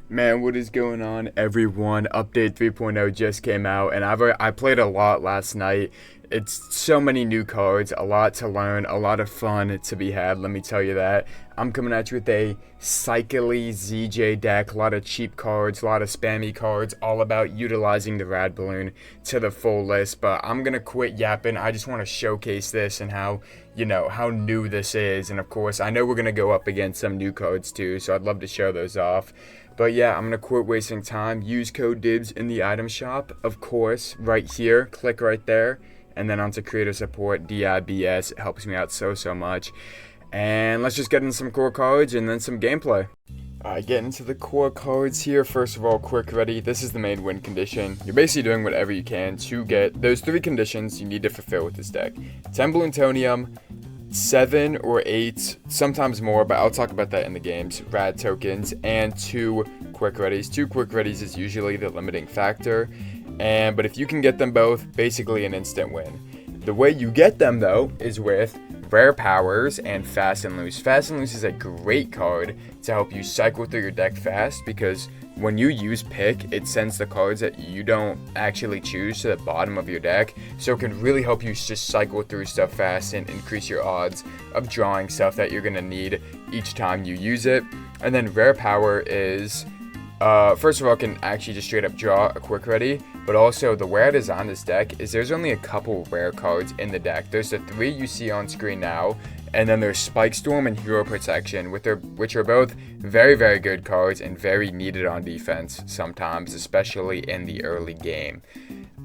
Man, what is going on, everyone? Update 3.0 just came out, and I played a lot last night. It's so many new cards, a lot to learn, a lot of fun to be had, let me tell you that. I'm coming at you with a cycly ZJ deck, a lot of cheap cards, a lot of spammy cards, all about utilizing the Rad Balloon to the full list, but I'm gonna quit yapping. I just want to showcase this and how, how new this is, and of course, I know we're gonna go up against some new cards too, so I'd love to show those off. But yeah, I'm going to quit wasting time. Use code DIBS in the item shop, of course, right here. Click right there. And then onto creator support, DIBS. It helps me out so much. And let's just get into some core cards and then some gameplay. Alright, get into the core cards here. First of all, quick ready. This is the main win condition. You're basically doing whatever you can to get those 3 conditions you need to fulfill with this deck. 10 Bloontonium, 7 or 8, sometimes more, but I'll talk about that in the games, rad tokens, and 2 quick readies. 2 quick readies is usually the limiting factor, but if you can get them both, basically an instant win. The way you get them, though, is with rare powers and fast and loose. Fast and loose is a great card to help you cycle through your deck fast, because when you use pick, it sends the cards that you don't actually choose to the bottom of your deck, so it can really help you just cycle through stuff fast and increase your odds of drawing stuff that you're going to need each time you use it. And then rare power is, first of all, can actually just straight up draw a quick ready, but also the way I designed this deck is there's only a couple rare cards in the deck. There's the 3 you see on screen now, and then there's Spike Storm and Hero Protection, which are both very good cards and very needed on defense sometimes, especially in the early game.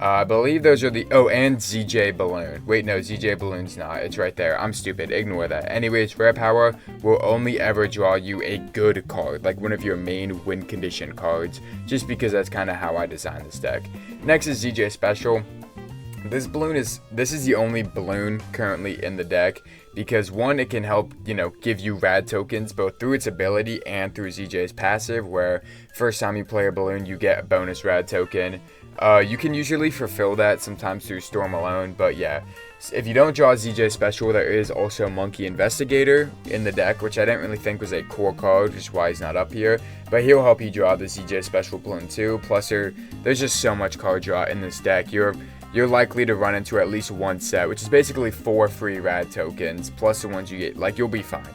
I believe those are and Zee Jay Balloon. Wait, no, Zee Jay Balloon's not. It's right there. I'm stupid. Ignore that. Anyways, rare power will only ever draw you a good card, like one of your main win condition cards, just because that's kind of how I designed this deck. Next is Zee Jay Special. This is the only balloon currently in the deck, because one, it can help, give you rad tokens both through its ability and through Zee Jay's passive, where first time you play a balloon, you get a bonus rad token. You can usually fulfill that sometimes through Storm alone, but yeah, if you don't draw Zee Jay Special, there is also Monkey Investigator in the deck, which I didn't really think was a core card, which is why he's not up here, but he'll help you draw the Zee Jay Special balloon too. Plus, there's just so much card draw in this deck. You're likely to run into at least one set, which is basically 4 free rad tokens, plus the ones you get. Like, you'll be fine.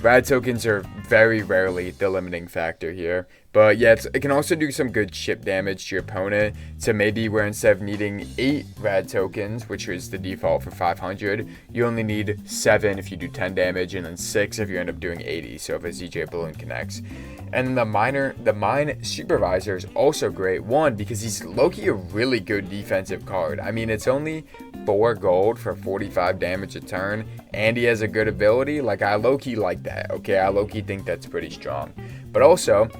Rad tokens are very rarely the limiting factor here. But yeah, it can also do some good chip damage to your opponent, to maybe where instead of needing 8 rad tokens, which is the default for 500, you only need 7 if you do 10 damage, and then 6 if you end up doing 80, so if a Zee Jay Balloon connects. And the Mine Supervisor is also great. One, because he's low-key a really good defensive card. I mean, it's only 4 gold for 45 damage a turn, and he has a good ability. Like, I low-key like that, okay? I low-key think that's pretty strong. But also,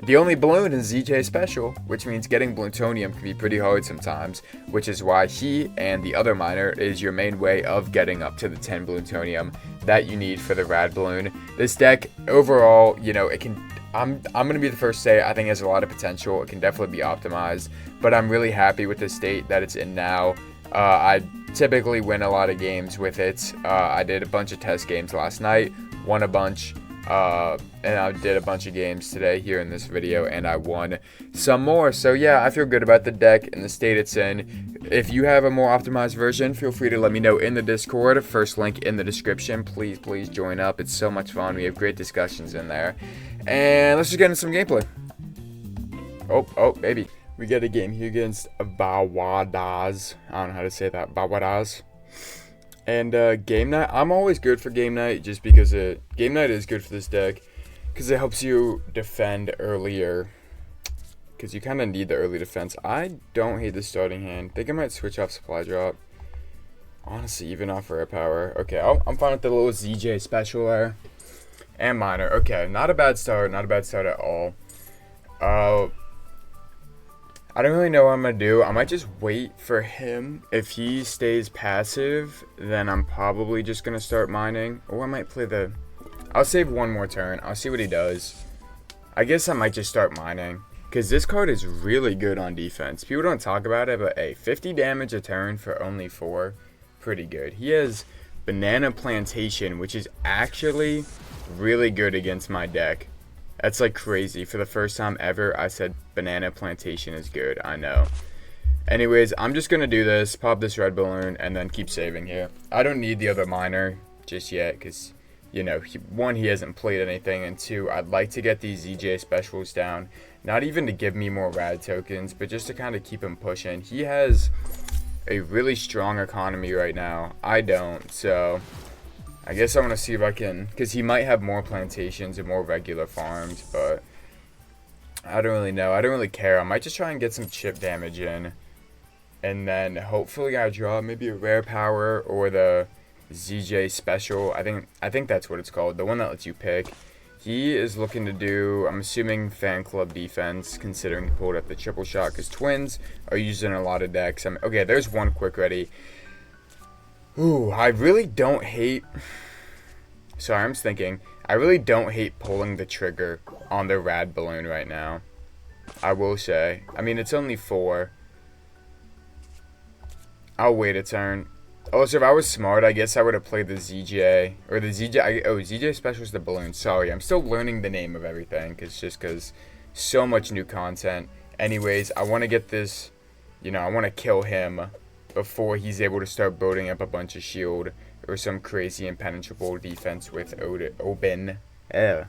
the only balloon is Zee Jay Special, which means getting Bloontonium can be pretty hard sometimes, which is why he and the other miner is your main way of getting up to the 10 Bloontonium that you need for the Rad Balloon. This deck, overall, it can... I'm going to be the first to say I think it has a lot of potential. It can definitely be optimized, but I'm really happy with the state that it's in now. I typically win a lot of games with it. I did a bunch of test games last night, won a bunch, and I did a bunch of games today here in this video, and I won some more. So yeah, I feel good about the deck and the state it's in. If you have a more optimized version, feel free to let me know in the Discord. First link in the description. Please join up. It's so much fun. We have great discussions in there. And let's just get into some gameplay. Oh, baby. We get a game here against Vawadas. I don't know how to say that. Vawadas. And game night. I'm always good for game night, just because game night is good for this deck, because it helps you defend earlier, because you kind of need the early defense. I don't hate the starting hand. I think I might switch off supply drop. Honestly, even off rare power. Okay, I'm fine with the little Zee Jay Special there. And Miner. Okay, not a bad start. Not a bad start at all. I don't really know what I'm going to do. I might just wait for him. If he stays passive, then I'm probably just going to start mining. Or I might play I'll save one more turn. I'll see what he does. I guess I might just start mining, because this card is really good on defense. People don't talk about it, but hey, 50 damage a turn for only 4. Pretty good. He has Banana Plantation, which is actually really good against my deck. That's like crazy. For the first time ever, I said banana plantation is good. I know. Anyways, I'm just going to do this, pop this red balloon, and then keep saving here. I don't need the other miner just yet because, you know, one, he hasn't played anything, and two, I'd like to get these Zee Jay Specials down. Not even to give me more rad tokens, but just to kind of keep him pushing. He has a really strong economy right now. I don't, so I guess I want to see if I can, because he might have more plantations and more regular farms, but I don't really know. I don't really care. I might just try and get some chip damage in. And then hopefully I draw maybe a rare power or the Zee Jay Special. I think that's what it's called. The one that lets you pick. He is looking to do, I'm assuming, fan club defense, considering he pulled up the triple shot, because twins are using a lot of decks. Okay, there's one quick ready. Ooh, I really don't hate... Sorry, I'm just thinking. I really don't hate pulling the trigger on the rad balloon right now. I will say. I mean, it's only 4. I'll wait a turn. Also, if I was smart, I guess I would have played the Zee Jay. Or the Zee Jay. Oh, Zee Jay Special is the balloon. Sorry, I'm still learning the name of everything. Because so much new content. Anyways, I want to get this. You know, I want to kill him before he's able to start building up a bunch of shield. Or some crazy impenetrable defense with Oben. Yeah.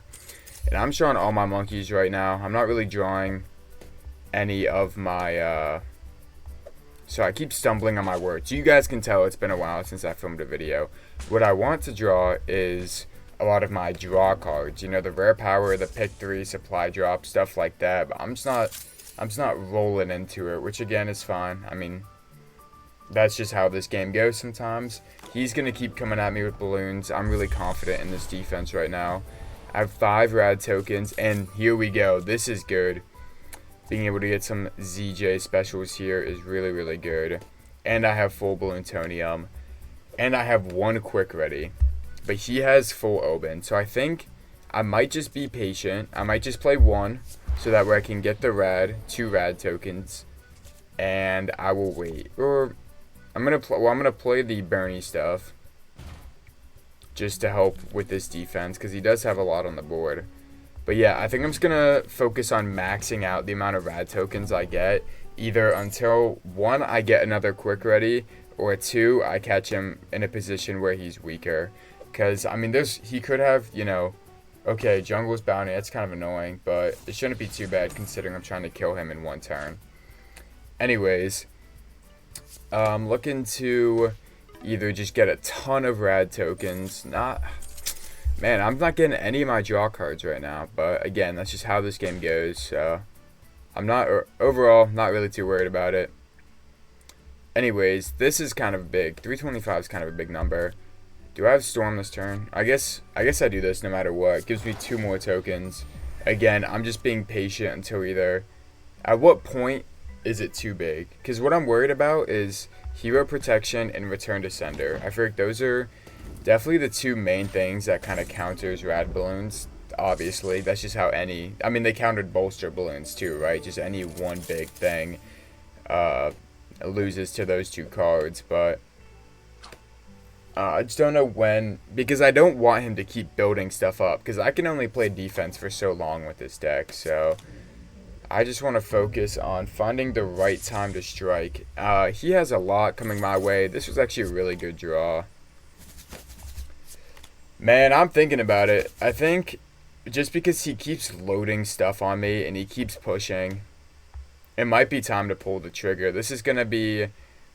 And I'm showing all my monkeys right now. I'm not really drawing any of my... So I keep stumbling on my words. You guys can tell it's been a while since I filmed a video. What I want to draw is a lot of my draw cards. You know, the rare power, the pick 3, supply drop, stuff like that. But I'm just not rolling into it, which again is fine. I mean, that's just how this game goes sometimes. He's going to keep coming at me with balloons. I'm really confident in this defense right now. I have 5 rad tokens, and here we go. This is good. Being able to get some Zee Jay Specials here is really, really good. And I have full Bloontonium. And I have 1 quick ready. But he has full Oben. So I think I might just be patient. I might just play 1. So that way I can get the rad, 2 rad tokens. And I will wait. Or I'm gonna play the Burny stuff. Just to help with this defense. Because he does have a lot on the board. But yeah, I think I'm just going to focus on maxing out the amount of rad tokens I get. Either until, 1, I get another quick ready, or 2, I catch him in a position where he's weaker. Because, I mean, he could have, you know, okay, Jungle's Bounty, that's kind of annoying, but it shouldn't be too bad considering I'm trying to kill him in 1 turn. Anyways, looking to either just get a ton of rad tokens, Man, I'm not getting any of my draw cards right now, but again, that's just how this game goes, so I'm not, overall, not really too worried about it. Anyways, this is kind of big. 325 is kind of a big number. Do I have Storm this turn? I guess I do this no matter what. It gives me 2 more tokens. Again, I'm just being patient until either, at what point is it too big? Because what I'm worried about is Hero Protection and Return to Sender. I feel like those are definitely the 2 main things that kind of counters rad balloons. Obviously, that's just how I mean, they countered bolster balloons too, right? Just any one big thing loses to those 2 cards, but I just don't know when, because I don't want him to keep building stuff up, because I can only play defense for so long with this deck, so I just want to focus on finding the right time to strike. He has a lot coming my way. This was actually a really good draw. Man, I'm thinking about it. I think just because he keeps loading stuff on me and he keeps pushing, it might be time to pull the trigger. This is going to be,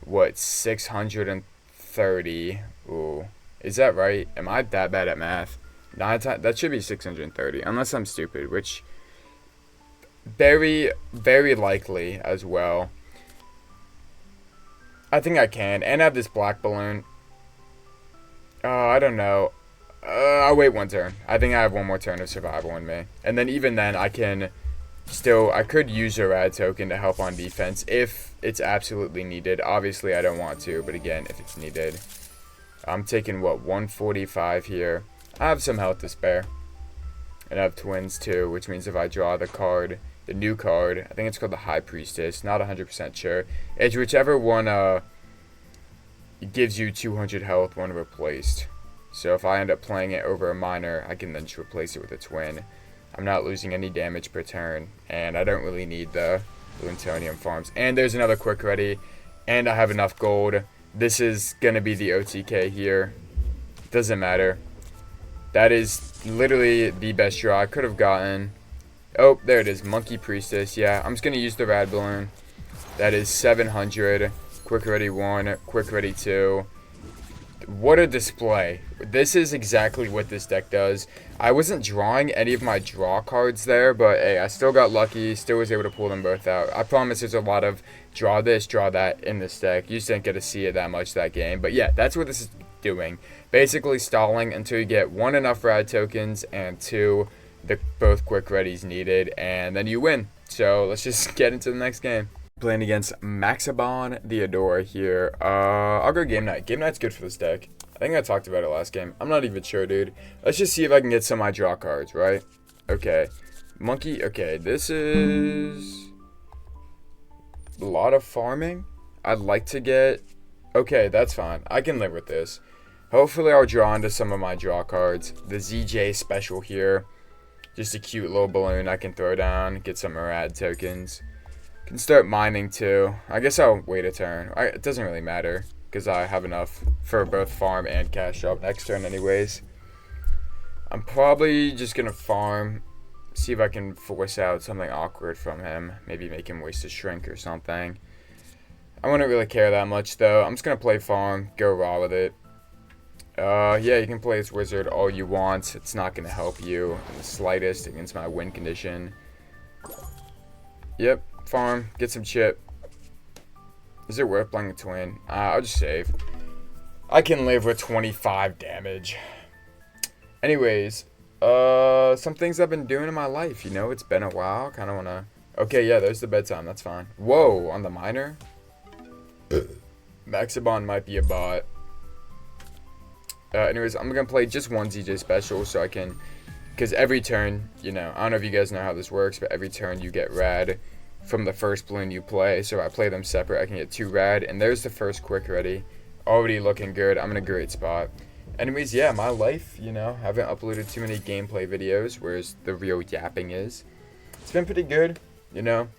what, 630? Ooh, is that right? Am I that bad at math? That should be 630, unless I'm stupid, which very, very likely as well. I think I can, and I have this black balloon. I don't know. I'll wait 1 turn. I think I have 1 more turn of survival in me. And then even then, I could use a rad token to help on defense if it's absolutely needed. Obviously, I don't want to, but again, if it's needed. I'm taking, what, 145 here. I have some health to spare. And I have twins too, which means if I draw the new card, I think it's called the High Priestess, not 100% sure. It's whichever one gives you 200 health when replaced. So if I end up playing it over a miner, I can then just replace it with a twin. I'm not losing any damage per turn, and I don't really need the Bloontonium farms. And there's another quick ready, and I have enough gold. This is going to be the OTK here. Doesn't matter. That is literally the best draw I could have gotten. Oh, there it is. Monkey Priestess. Yeah, I'm just going to use the Rad Balloon. That is 700. Quick ready 1. Quick ready 2. What a display. This is exactly what this deck does. I wasn't drawing any of my draw cards there, but hey, I still got lucky. Still was able to pull them both out. I promise there's a lot of draw this, draw that in this deck. You just didn't get to see it that much that game. But yeah, that's what this is doing. Basically stalling until you get 1, enough rad tokens, and 2, both quick readies needed, and then you win. So let's just get into the next game. Playing against Maxibon the Adore here. I'll go Game Night. Game Night's good for this deck. I think I talked about it last game. I'm not even sure, dude. Let's just see if I can get some of my draw cards, right? Okay. Monkey. Okay, this is a lot of farming. I'd like to get... Okay, that's fine. I can live with this. Hopefully I'll draw into some of my draw cards. The Zee Jay Special here. Just a cute little balloon I can throw down. Get some rad tokens. Can start mining too. I guess I'll wait a turn. It doesn't really matter because I have enough for both farm and cash up next turn anyways. I'm probably just going to farm. See if I can force out something awkward from him. Maybe make him waste a shrink or something. I wouldn't really care that much though. I'm just going to play farm. Go raw with it. Yeah, you can play this wizard all you want. It's not going to help you in the slightest against my win condition. Yep. Farm, get some chip. Is it worth playing a twin? I'll just save. I can live with 25 damage. Anyways, some things I've been doing in my life, you know, it's been a while. Kind of want to... Okay, yeah, there's the bedtime, that's fine. Whoa, on the miner? Maxibon might be a bot. Anyways, I'm going to play just one Zee Jay Special so I can... Because every turn, you know, I don't know if you guys know how this works, but every turn you get rad from the first balloon you play. So if I play them separate, I can get 2 rad. And there's the first quick ready. Already looking good. I'm in a great spot. Anyways, yeah, my life, you know, haven't uploaded too many gameplay videos, whereas the real yapping is. It's been pretty good, you know.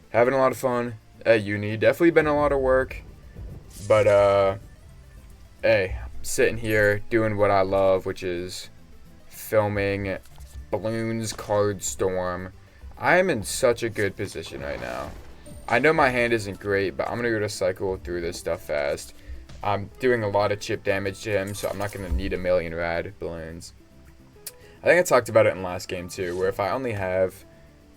Having a lot of fun at uni. Definitely been a lot of work. But, hey, sitting here doing what I love, which is filming Bloons Card Storm. I am in such a good position right now. I know my hand isn't great, but I'm going to go to cycle through this stuff fast. I'm doing a lot of chip damage to him, so I'm not going to need a million rad balloons. I think I talked about it in last game too, where if I only have,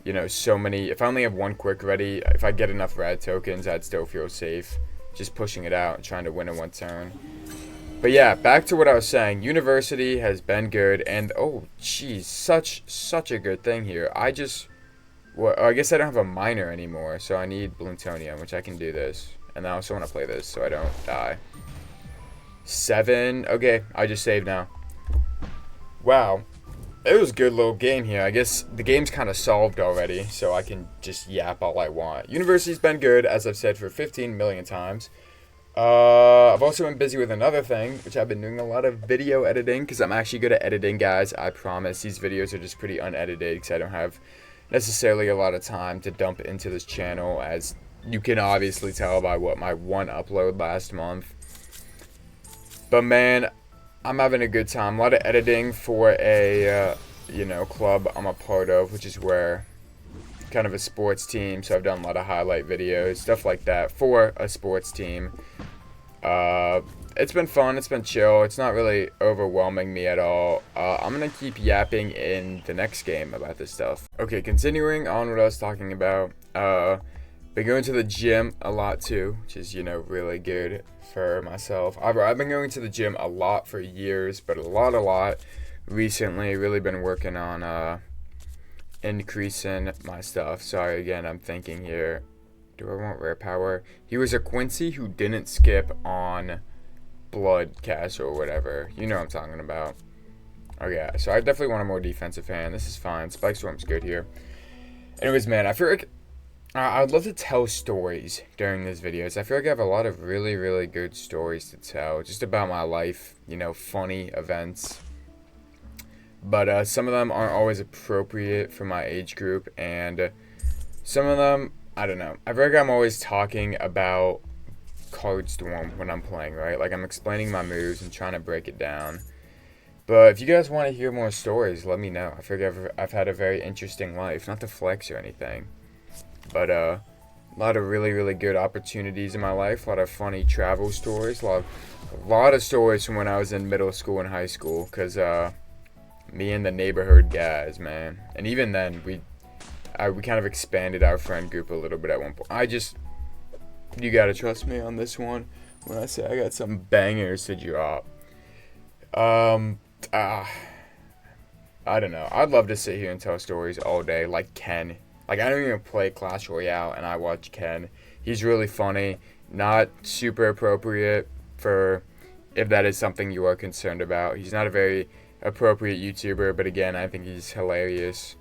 you know, so many, if I only have 1 quick ready, if I get enough rad tokens, I'd still feel safe just pushing it out and trying to win in 1 turn. But yeah, back to what I was saying. University has been good, and oh, geez, such a good thing here. Well, I guess I don't have a miner anymore, so I need Bloontonium, which I can do this. And I also want to play this so I don't die. 7. Okay, I just saved now. Wow. It was a good little game here. I guess the game's kind of solved already, so I can just yap all I want. University's been good, as I've said for 15 million times. I've also been busy with another thing, which I've been doing a lot of video editing, because I'm actually good at editing, guys. I promise. These videos are just pretty unedited, because I don't have necessarily a lot of time to dump into this channel, as you can obviously tell by what my 1 upload last month. But man, I'm having a good time. A lot of editing for a you know, club I'm a part of, which is where kind of a sports team, so I've done a lot of highlight videos, stuff like that for a sports team. It's been fun, it's been chill, it's not really overwhelming me at all. I'm gonna keep yapping in the next game about this stuff. Okay, continuing on what I was talking about, been going to the gym a lot too, which is, you know, really good for myself. I've been going to the gym a lot for years, but a lot recently. Really been working on increasing my stuff. Sorry again, I'm thinking here, do I want rare power? He was a Quincy who didn't skip on blood cache or whatever. You know what I'm talking about. Oh yeah, so I definitely want a more defensive hand. This is fine. Spike Storm's good here. Anyways, man, I feel like I'd love to tell stories during these videos. I feel like I have a lot of really good stories to tell just about my life, you know, funny events. but some of them aren't always appropriate for my age group, and some of them, I don't know. I feel like I'm always talking about Card Storm when I'm playing, right? Like, I'm explaining my moves and trying to break it down. But if you guys want to hear more stories, let me know. I figure I've had a very interesting life. Not to flex or anything. But, a lot of really, really good opportunities in my life. A lot of funny travel stories. A lot of stories from when I was in middle school and high school. Because, me and the neighborhood guys, man. And even then, we kind of expanded our friend group a little bit at one point. You gotta trust me on this one when I say I got some bangers to drop. I don't know. I'd love to sit here and tell stories all day, like Ken. Like, I don't even play Clash Royale, and I watch Ken. He's really funny. Not super appropriate for if that is something you are concerned about. He's not a very appropriate YouTuber, but again, I think he's hilarious.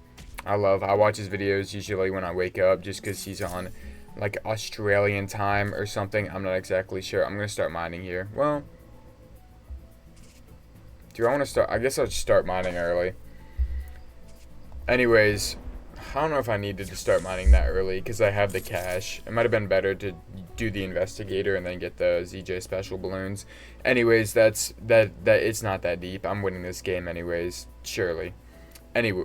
I watch his videos usually when I wake up, just because he's on, like, Australian time or something. I'm not exactly sure. I'm going to start mining here. Well, do I want to start? I guess I'll start mining early. Anyways, I don't know if I needed to start mining that early because I have the cache. It might have been better to do the investigator and then get the Zee Jay Special balloons. Anyways, that it's not that deep. I'm winning this game anyways, surely. Anyway,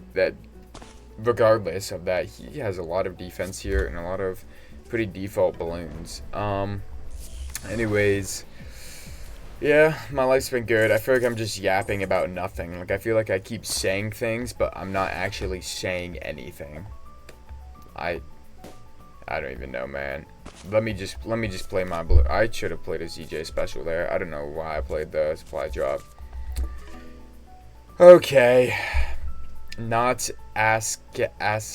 regardless of that, he has a lot of defense here and a lot of pretty default balloons. Anyways, yeah, my life's been good. I feel like I'm just yapping about nothing. Like, I feel like I keep saying things, but I'm not actually saying anything. I don't even know, man. Let me just play my blue. I should have played a Zee Jay Special there. I don't know why I played the supply drop. Okay. Not as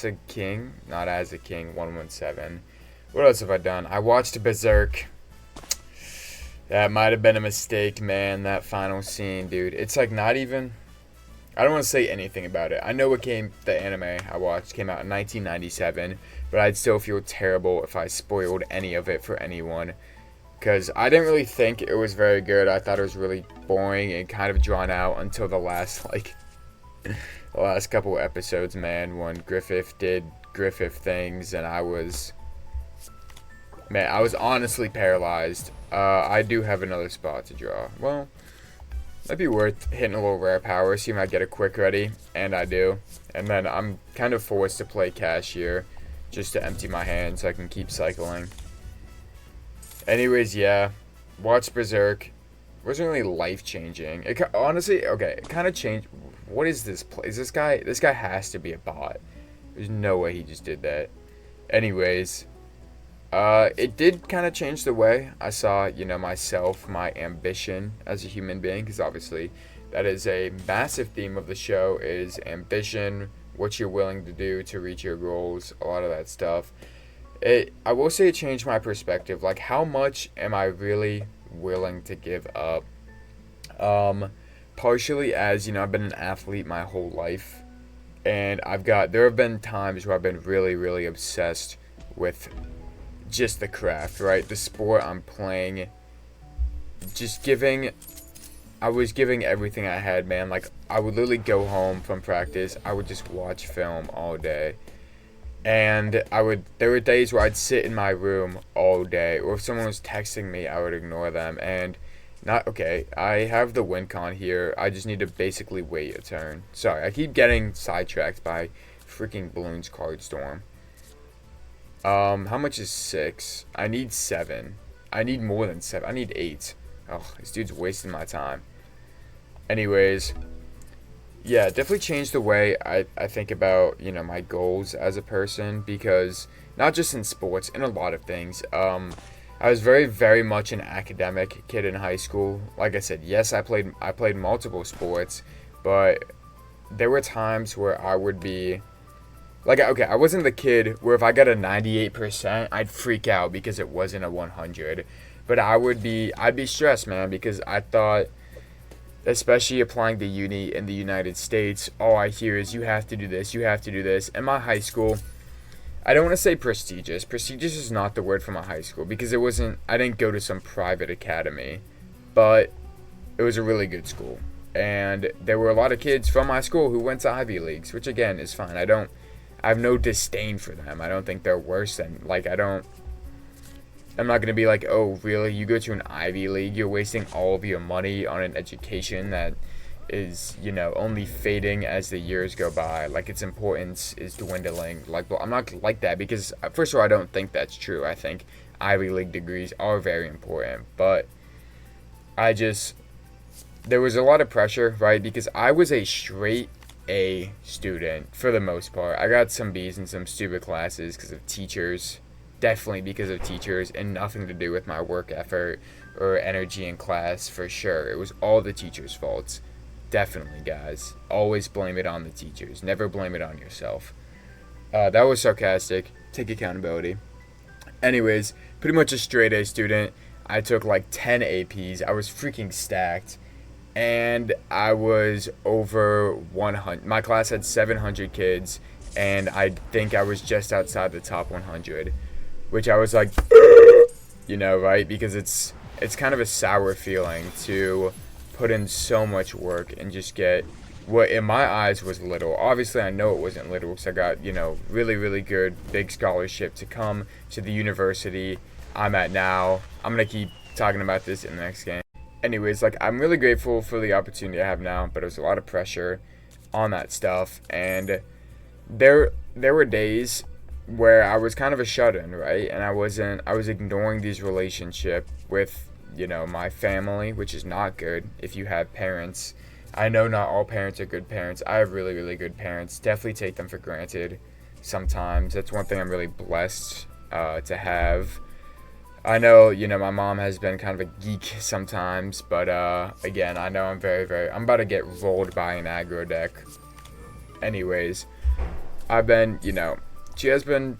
a king. Not as a king. 117. What else have I done? I watched Berserk. That might have been a mistake, man. That final scene, dude. It's like not even... I don't want to say anything about it. I know the anime I watched came out in 1997, but I'd still feel terrible if I spoiled any of it for anyone. Because I didn't really think it was very good. I thought it was really boring and kind of drawn out until the last, like... the last couple episodes, man. When Griffith did Griffith things and I was... Man, I was honestly paralyzed. I do have another spot to draw. Well, that'd be worth hitting a little rare power, see if I get a quick ready, and I do. And then I'm kind of forced to play cache here, just to empty my hand so I can keep cycling. Anyways, yeah, watch Berserk. It wasn't really life-changing. Honestly, okay, it kind of changed. What is this place? This guy has to be a bot. There's no way he just did that. Anyways... it did kind of change the way I saw, myself, my ambition as a human being, because obviously that is a massive theme of the show, is ambition, what you're willing to do to reach your goals, a lot of that stuff. I will say it changed my perspective, like how much am I really willing to give up? Partially as, I've been an athlete my whole life, and there have been times where I've been really, really obsessed with just the craft, right? The sport I'm playing. I was giving everything I had, man. Like, I would literally go home from practice. I would just watch film all day. And there were days where I'd sit in my room all day. Or if someone was texting me, I would ignore them. And I have the win con here. I just need to basically wait a turn. Sorry, I keep getting sidetracked by freaking Bloons Card Storm. How much is 6? I need 7. I need more than 7. I need 8. Oh, this dude's wasting my time. Anyways, yeah, definitely changed the way I think about, my goals as a person, because not just in sports, in a lot of things. I was very, very much an academic kid in high school. Like I said, yes, I played multiple sports, but there were times where I would be... Like, okay, I wasn't the kid where if I got a 98%, I'd freak out because it wasn't a 100. But I'd be stressed, man, because I thought, especially applying to uni in the United States, all I hear is you have to do this, you have to do this. In my high school, I don't want to say prestigious. Prestigious is not the word for my high school because I didn't go to some private academy, but it was a really good school. and there were a lot of kids from my school who went to Ivy Leagues, which again is fine. I have no disdain for them. I don't think they're worse than, like, I'm not gonna be like, oh really, you go to an Ivy League, you're wasting all of your money on an education that is, you know, only fading as the years go by, like its importance is dwindling. Like, well, I'm not like that, because first of all, I don't think that's true. I think Ivy League degrees are very important, but there was a lot of pressure, right? Because I was a straight A student for the most part. I got some B's in some stupid classes because of teachers, definitely because of teachers, and nothing to do with my work effort or energy in class, for sure. It was all the teachers' faults. Definitely, guys. Always blame it on the teachers. Never blame it on yourself. That was sarcastic. Take accountability. Anyways, pretty much a straight A student. I took like 10 APs. I was freaking stacked. And I was over 100. My class had 700 kids, and I think I was just outside the top 100, which I was like, you know, right? Because it's kind of a sour feeling to put in so much work and just get what in my eyes was little. Obviously, I know it wasn't little, because I got, you know, really, really good big scholarship to come to the university I'm at now. I'm going to keep talking about this in the next game. Anyways, like, I'm really grateful for the opportunity I have now, but there's a lot of pressure on that stuff, and there were days where I was kind of a shut-in, right? And I was ignoring these relationships with, you know, my family, which is not good if you have parents. I know not all parents are good parents. I have really, really good parents. Definitely take them for granted sometimes. That's one thing I'm really blessed to have. I know, you know, my mom has been kind of a geek sometimes, but again, I know I'm I'm about to get rolled by an aggro deck. Anyways, I've been, you know, she has been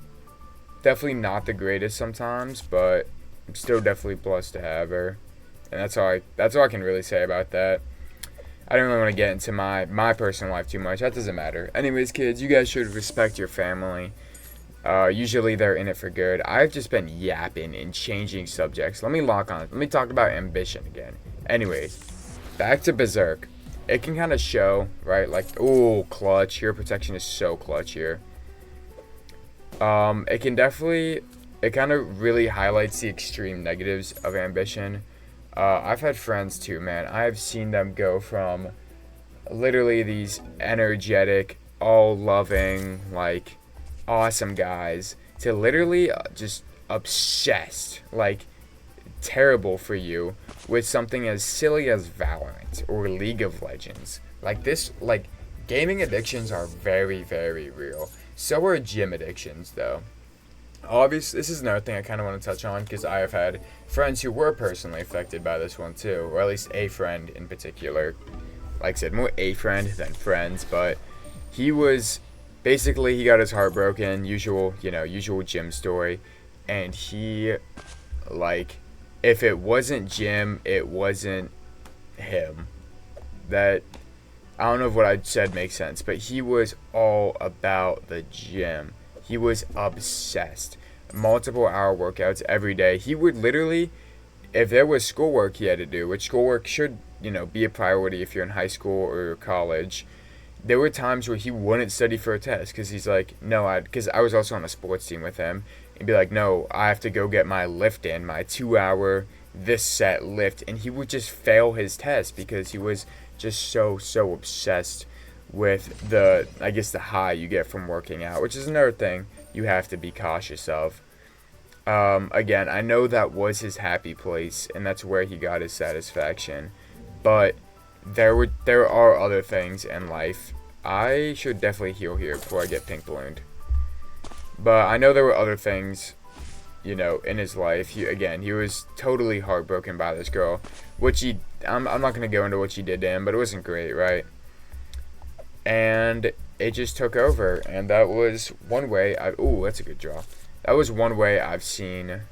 definitely not the greatest sometimes, but I'm still definitely blessed to have her. And that's all I can really say about that. I don't really want to get into my personal life too much. That doesn't matter. Anyways, kids, you guys should respect your family. Usually they're in it for good. I've just been yapping and changing subjects. Let me talk about ambition again. Anyways, back to Berserk. It can kind of show, right? Like, ooh, clutch. Hero protection is so clutch here. It kind of really highlights the extreme negatives of ambition. I've had friends too, man. I've seen them go from literally these energetic, all-loving, like, awesome guys to literally just obsessed, like, terrible for you, with something as silly as Valorant or League of Legends. Like, gaming addictions are very, very real. So are gym addictions, though. Obviously, this is another thing I kind of want to touch on, because I have had friends who were personally affected by this one too, or at least a friend in particular. Like I said, more a friend than friends, but he got his heart broken, usual gym story, and he, like, if it wasn't gym, it wasn't him. That, I don't know if what I said makes sense, but he was all about the gym. He was obsessed. Multiple hour workouts every day. He would literally, if there was schoolwork he had to do, which schoolwork should, you know, be a priority if you're in high school or college, there were times where he wouldn't study for a test because he's like, no, because I was also on a sports team with him. He'd be like, no, I have to go get my lift in, my 2-hour this set lift, and he would just fail his test because he was just so obsessed with the high you get from working out, which is another thing you have to be cautious of. Again, I know that was his happy place, and that's where he got his satisfaction, but there are other things in life. I should definitely heal here before I get pink ballooned. But I know there were other things, you know, in his life. He was totally heartbroken by this girl, which I'm not going to go into what she did to him, but it wasn't great, right? And it just took over, and that was one way that's a good draw. That was one way I've seen,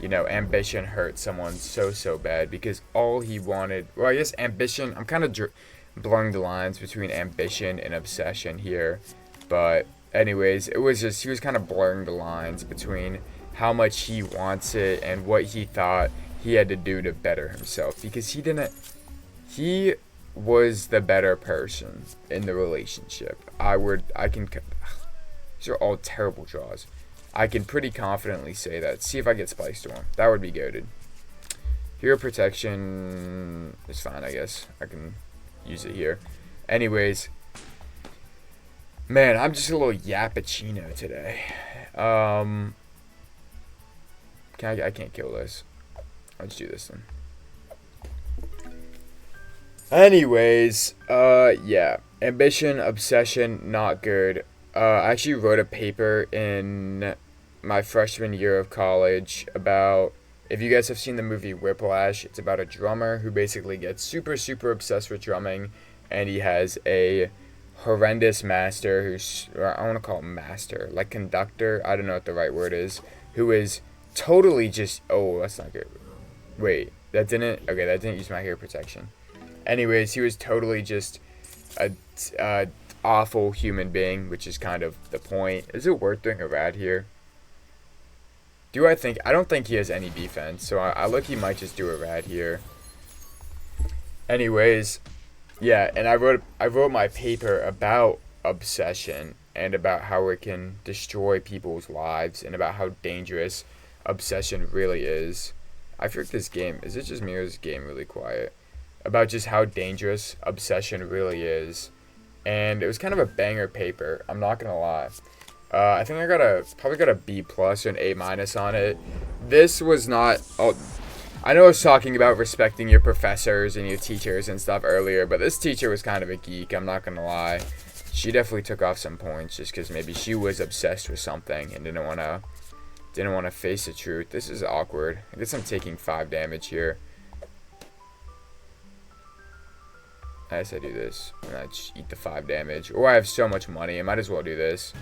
you know, ambition hurt someone so bad, because all he wanted, well, I guess ambition, I'm kind of blurring the lines between ambition and obsession here, but anyways, he was kind of blurring the lines between how much he wants it and what he thought he had to do to better himself, because he was the better person in the relationship. These are all terrible draws. I can pretty confidently say that. See if I get Spike Storm. That would be goated. Hero Protection is fine, I guess. I can use it here. Anyways, man, I'm just a little yappuccino today. I can't kill this. I'll just do this then. Anyways, yeah. Ambition, obsession, not good. I actually wrote a paper in my freshman year of college about, if you guys have seen the movie Whiplash, it's about a drummer who basically gets super, super obsessed with drumming, and he has a horrendous master who's, I want to call him master, like conductor, I don't know what the right word is, who is totally just, oh, that's not good. Wait, that didn't use my hair protection. Anyways, he was totally just a awful human being, which is kind of the point. Is it worth doing a rad here? I don't think he has any defense, so I look he might just do a rad here. Anyways, yeah, and I wrote my paper about obsession and about how it can destroy people's lives and about how dangerous obsession really is. I forget this game. Is it just me or is this game really quiet? About just how dangerous obsession really is. And it was kind of a banger paper, I'm not gonna lie. I think I probably got a B+ or an A- on it. This was not, I know I was talking about respecting your professors and your teachers and stuff earlier, but this teacher was kind of a geek, I'm not gonna lie. She definitely took off some points just because maybe she was obsessed with something and didn't want to face the truth. This is awkward. I guess I'm taking 5 damage here. I guess I do this, and I just eat the 5 damage. Or I have so much money, I might as well do this.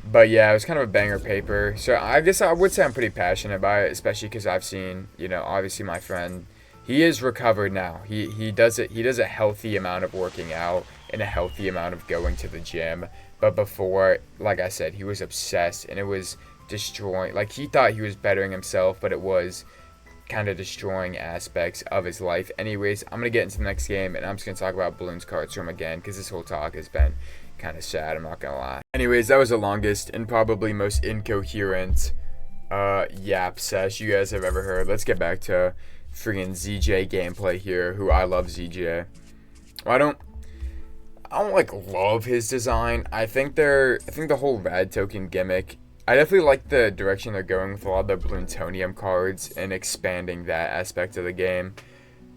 But yeah, it was kind of a banger paper. So I guess I would say I'm pretty passionate about it, especially because I've seen, obviously my friend, he is recovered now. He does a healthy amount of working out and a healthy amount of going to the gym. But before, like I said, he was obsessed, and it was destroying. Like, he thought he was bettering himself, but it was kind of destroying aspects of his life. Anyways, I'm going to get into the next game, and I'm just going to talk about Bloons cards from again, because this whole talk has been kind of sad, I'm not going to lie. Anyways, that was the longest and probably most incoherent yap sesh you guys have ever heard. Let's get back to freaking Zee Jay gameplay here, who I love Zee Jay. I don't like love his design. I think the whole rad token gimmick, I definitely like the direction they're going with a lot of the Bloontonium cards and expanding that aspect of the game.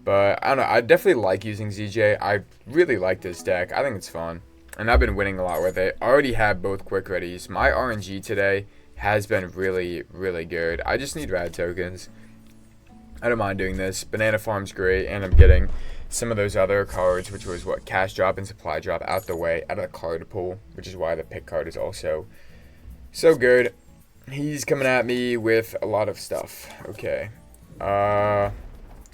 But I don't know, I definitely like using Zee Jay. I really like this deck. I think it's fun. And I've been winning a lot with it. I already have both quick readies. My RNG today has been really, really good. I just need rad tokens. I don't mind doing this. Banana Farm's great, and I'm getting some of those other cards, which was what, cash drop and supply drop, out the way, out of the card pool, which is why the pick card is also so good. He's coming at me with a lot of stuff. Okay.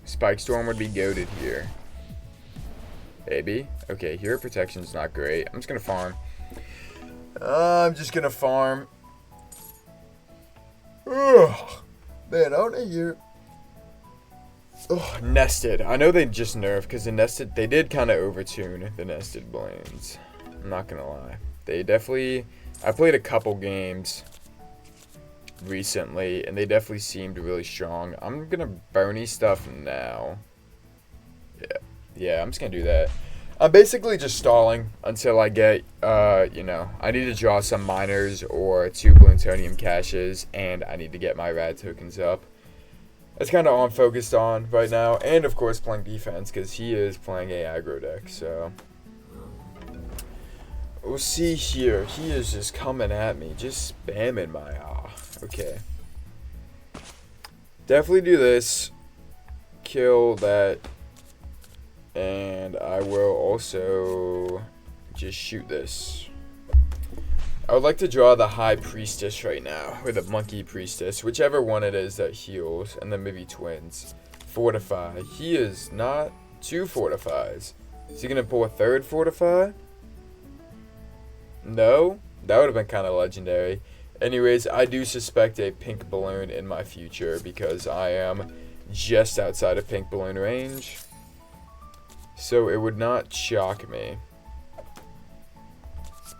Spike Storm would be goated here. Maybe. Okay, hero protection's not great. I'm just gonna farm. Ugh. Man, I don't know here. Ugh, nested. I know they just nerfed because the nested, they did kind of overtune the nested Bloons. I'm not gonna lie. I played a couple games recently, and they definitely seemed really strong. I'm gonna Burny stuff now. Yeah, I'm just gonna do that. I'm basically just stalling until I get, I need to draw some miners or 2 Bloontonium Caches, and I need to get my rad tokens up. That's kind of all I'm focused on right now, and of course playing defense, because he is playing a aggro deck, so we'll see here. He is just coming at me, just spamming my okay. Definitely do this. Kill that. And I will also just shoot this. I would like to draw the High Priestess right now, or the Monkey Priestess, whichever one it is that heals, and then maybe twins. Fortify. He is not 2 fortifies. Is he going to pull a 3rd fortify? No? That would have been kind of legendary. Anyways, I do suspect a pink balloon in my future because I am just outside of pink balloon range. so it would not shock me.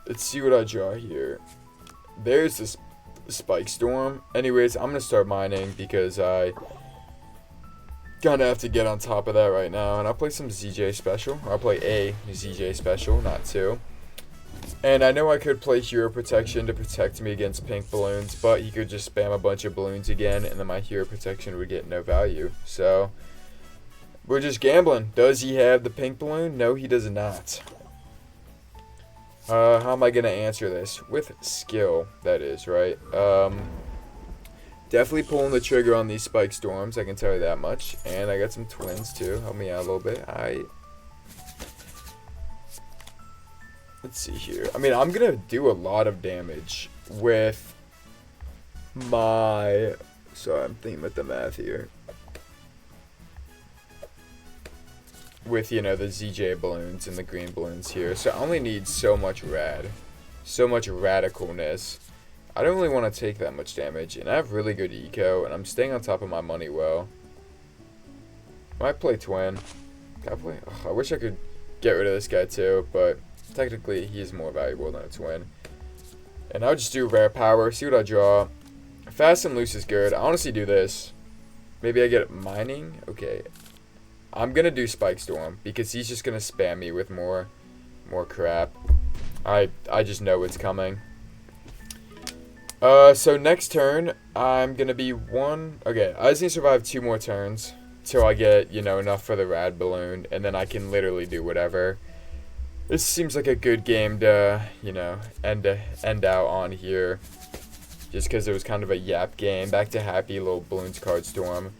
Let's see what I draw here. There's this spike storm. Anyways, I'm gonna start mining because I gonna have to get on top of that right now. And I'll play some Zee Jay Special. I'll play a Zee Jay Special, not two. And I know I could play Hero Protection to protect me against pink balloons, but he could just spam a bunch of balloons again, and then my Hero Protection would get no value. So we're just gambling. Does he have the pink balloon? No, he does not. How am I gonna answer this? With skill, that is, right? Definitely pulling the trigger on these spike storms, I can tell you that much. And I got some twins too, help me out a little bit. Let's see here. I mean, I'm gonna do a lot of damage with my... Sorry, I'm thinking with the math here. With, you know, the Zee Jay balloons and the green balloons here. So I only need so much rad. So much radicalness. I don't really want to take that much damage. And I have really good eco. And I'm staying on top of my money well. Might play twin. Can I play? Ugh, I wish I could get rid of this guy too. But technically, he's more valuable than a twin. And I'll just do rare power. See what I draw. Fast and loose is good. I honestly do this. Maybe I get mining. Okay. I'm gonna do Spike Storm because he's just gonna spam me with more crap. I just know it's coming. So next turn I'm gonna be okay, I just need to survive 2 more turns till I get, you know, enough for the rad balloon, and then I can literally do whatever. This seems like a good game to, you know, end out on here. Just because it was kind of a yap game. Back to happy little balloons card storm.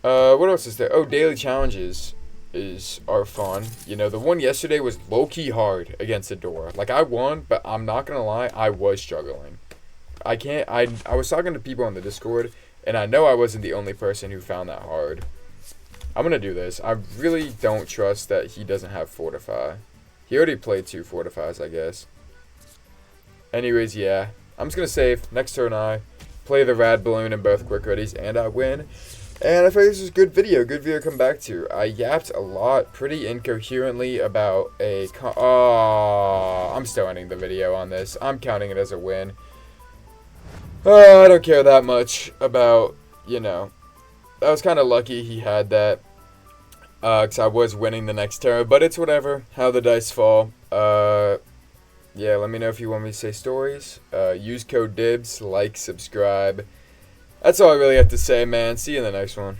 What else is there? Oh, daily challenges are fun. You know, the one yesterday was low-key hard against the door. Like, I won, but I'm not gonna lie, I was struggling. I was talking to people on the Discord, and I know I wasn't the only person who found that hard. I'm gonna do this. I really don't trust that he doesn't have Fortify. He already played 2 Fortifies, I guess. Anyways, yeah. I'm just gonna save. Next turn I play the rad balloon in both quick readies, and I win. And I feel like this was a good video to come back to. I yapped a lot, pretty incoherently about I'm still ending the video on this. I'm counting it as a win. I don't care that much about, you know. I was kind of lucky he had that. Because I was winning the next turn. But it's whatever, how the dice fall. Yeah, let me know if you want me to say stories. Use code DIBS, like, subscribe. That's all I really have to say, man. See you in the next one.